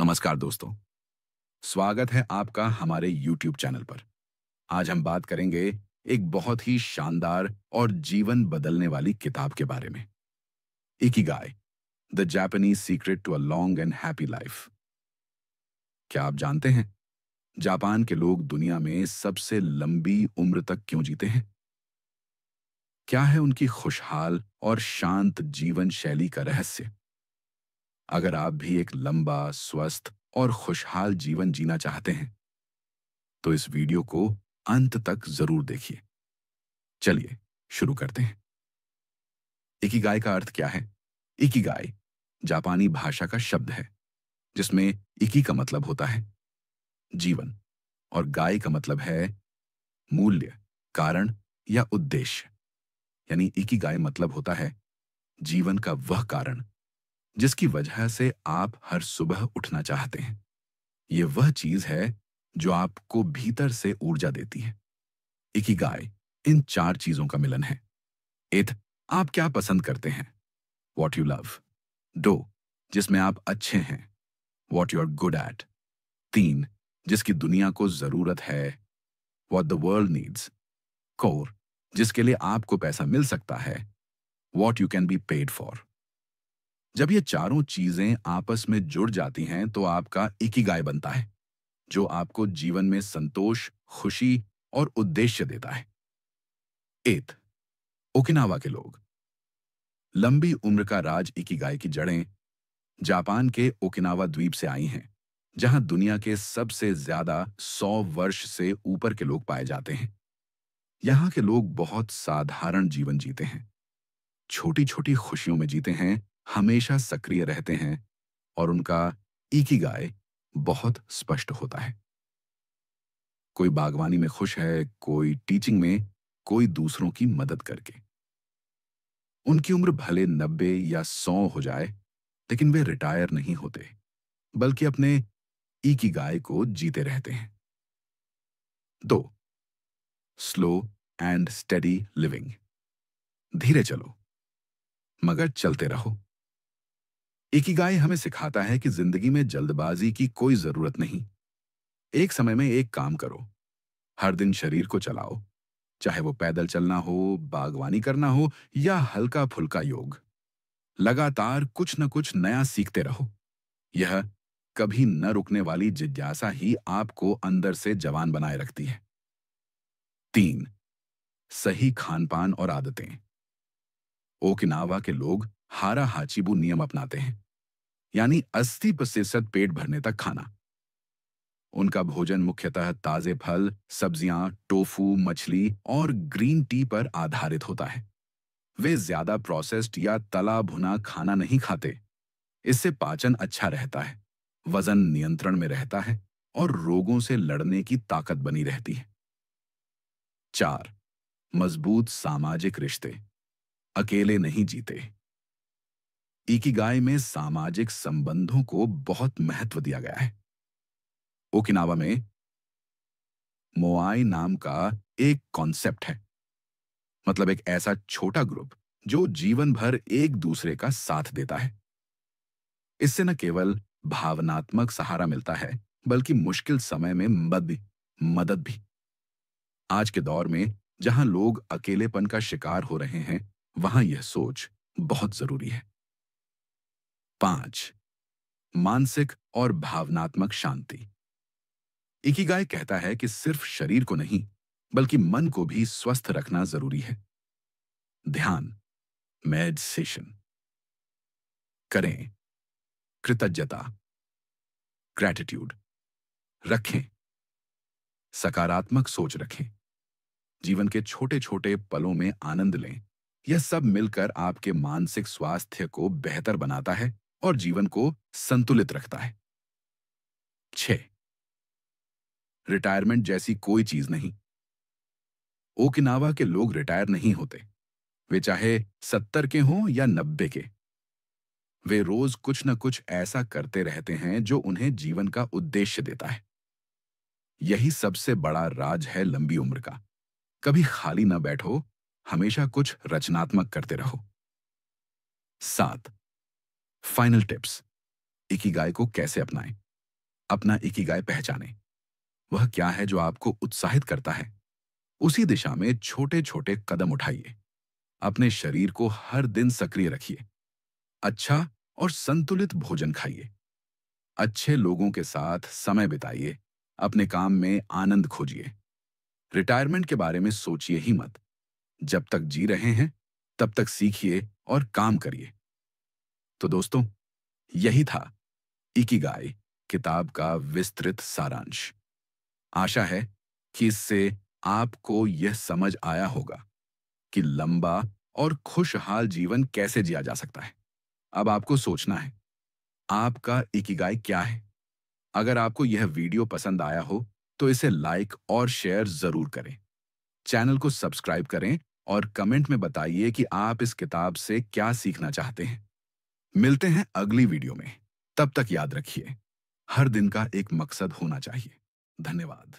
नमस्कार दोस्तों, स्वागत है आपका हमारे YouTube चैनल पर। आज हम बात करेंगे एक बहुत ही शानदार और जीवन बदलने वाली किताब के बारे में। Ikigai, the Japanese secret to a long and happy life. क्या आप जानते हैं, जापान के लोग दुनिया में सबसे लंबी उम्र तक क्यों जीते हैं? क्या है उनकी खुशहाल और शांत जीवन शैली का रहस्य? अगर आप भी एक लंबा, स्वस्थ और खुशहाल जीवन जीना चाहते हैं, तो इस वीडियो को अंत तक जरूर देखिए। चलिए शुरू करते हैं। इकिगाई का अर्थ क्या है? इकिगाई जापानी भाषा का शब्द है जिसमें इकी का मतलब होता है जीवन और गाई का मतलब है मूल्य, कारण या उद्देश्य। यानी इकिगाई मतलब होता है जीवन का वह कारण जिसकी वजह से आप हर सुबह उठना चाहते हैं। ये वह चीज है जो आपको भीतर से ऊर्जा देती है। इकिगाई इन चार चीजों का मिलन है। एथ, आप क्या पसंद करते हैं? What you love. दो, जिसमें आप अच्छे हैं, what you are good at. तीन, जिसकी दुनिया को जरूरत है, वॉट द वर्ल्ड नीड्स। कोर, जिसके लिए आपको पैसा मिल सकता है, what you can be paid for. जब ये चारों चीजें आपस में जुड़ जाती हैं तो आपका इकिगाई बनता है, जो आपको जीवन में संतोष, खुशी और उद्देश्य देता है। एथ, ओकिनावा के लोग। लंबी उम्र का राज इकिगाई की जड़ें जापान के ओकिनावा द्वीप से आई हैं, जहां दुनिया के सबसे ज्यादा 100 वर्ष से ऊपर के लोग पाए जाते हैं। यहाँ के लोग बहुत साधारण जीवन जीते हैं, छोटी छोटी खुशियों में जीते हैं, हमेशा सक्रिय रहते हैं और उनका इकिगाई बहुत स्पष्ट होता है। कोई बागवानी में खुश है, कोई टीचिंग में, कोई दूसरों की मदद करके। उनकी उम्र भले 90 या 100 हो जाए, लेकिन वे रिटायर नहीं होते, बल्कि अपने इकिगाई को जीते रहते हैं। दो, स्लो एंड स्टेडी लिविंग। धीरे चलो मगर चलते रहो। इकिगाई हमें सिखाता है कि जिंदगी में जल्दबाजी की कोई जरूरत नहीं। एक समय में एक काम करो, हर दिन शरीर को चलाओ, चाहे वो पैदल चलना हो, बागवानी करना हो या हल्का फुल्का योग। लगातार कुछ न कुछ नया सीखते रहो। यह कभी न रुकने वाली जिज्ञासा ही आपको अंदर से जवान बनाए रखती है। तीन, सही खानपान और आदतें। ओकिनावा के लोग हारा हाचिबू नियम अपनाते हैं, यानी 80% पेट भरने तक खाना। उनका भोजन मुख्यतः ताजे फल, सब्जियां, टोफू, मछली और ग्रीन टी पर आधारित होता है। वे ज्यादा प्रोसेस्ड या तला भुना खाना नहीं खाते। इससे पाचन अच्छा रहता है, वजन नियंत्रण में रहता है और रोगों से लड़ने की ताकत बनी रहती है। चार, मजबूत सामाजिक रिश्ते। अकेले नहीं जीते। इकिगाई में सामाजिक संबंधों को बहुत महत्व दिया गया है। ओकिनावा में मोआई नाम का एक कॉन्सेप्ट है, मतलब एक ऐसा छोटा ग्रुप जो जीवन भर एक दूसरे का साथ देता है। इससे न केवल भावनात्मक सहारा मिलता है, बल्कि मुश्किल समय में मदद भी। आज के दौर में जहां लोग अकेलेपन का शिकार हो रहे हैं, वहां यह सोच बहुत जरूरी है। पांच, मानसिक और भावनात्मक शांति। इकिगाई कहता है कि सिर्फ शरीर को नहीं, बल्कि मन को भी स्वस्थ रखना जरूरी है। ध्यान, मेडिटेशन करें, कृतज्ञता, ग्रैटिट्यूड रखें, सकारात्मक सोच रखें, जीवन के छोटे छोटे पलों में आनंद लें। यह सब मिलकर आपके मानसिक स्वास्थ्य को बेहतर बनाता है और जीवन को संतुलित रखता है। 6, रिटायरमेंट जैसी कोई चीज नहीं। ओकिनावा के लोग रिटायर नहीं होते, वे चाहे 70 के हों या 90 के। वे रोज कुछ न कुछ ऐसा करते रहते हैं जो उन्हें जीवन का उद्देश्य देता है। यही सबसे बड़ा राज है लंबी उम्र का। कभी खाली न बैठो, हमेशा कुछ रचनात्मक करते रहो। 7, फाइनल टिप्स। इकिगाई को कैसे अपनाएं? अपना इकिगाई पहचानें। वह क्या है जो आपको उत्साहित करता है? उसी दिशा में छोटे-छोटे कदम उठाइए। अपने शरीर को हर दिन सक्रिय रखिए। अच्छा और संतुलित भोजन खाइए। अच्छे लोगों के साथ समय बिताइए। अपने काम में आनंद खोजिए। रिटायरमेंट के बारे में सोचिए ही मत। जब तक जी रहे हैं, तब तक सीखिए और काम करिए। तो दोस्तों, यही था इकिगाई किताब का विस्तृत सारांश। आशा है कि इससे आपको यह समझ आया होगा कि लंबा और खुशहाल जीवन कैसे जिया जा सकता है। अब आपको सोचना है, आपका इकिगाई क्या है? अगर आपको यह वीडियो पसंद आया हो, तो इसे लाइक और शेयर जरूर करें। चैनल को सब्सक्राइब करें और कमेंट में बताइए कि आप इस किताब से क्या सीखना चाहते हैं। मिलते हैं अगली वीडियो में। तब तक याद रखिए, हर दिन का एक मकसद होना चाहिए। धन्यवाद।